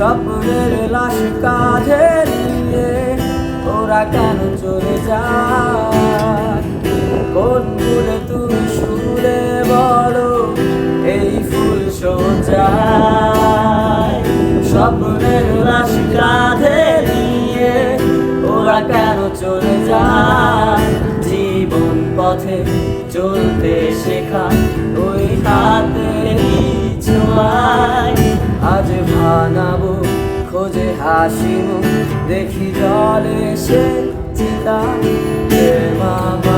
স্বপ্নের লাশ কাঁধে নিয়ে ওরা কেন চলে যায়? কোন ফুলে তুমি সুরে বলো এই ফুল সোজায়? স্বপ্নের লাশ কাঁধে নিয়ে ওরা কেন চলে যায়? জীবন পথে চলতে শেখা ওই হাতের ছোঁয়ায় আজ বানাবো খোঁজে হাসি মুখ, দেখি জলে সে চিতা মা।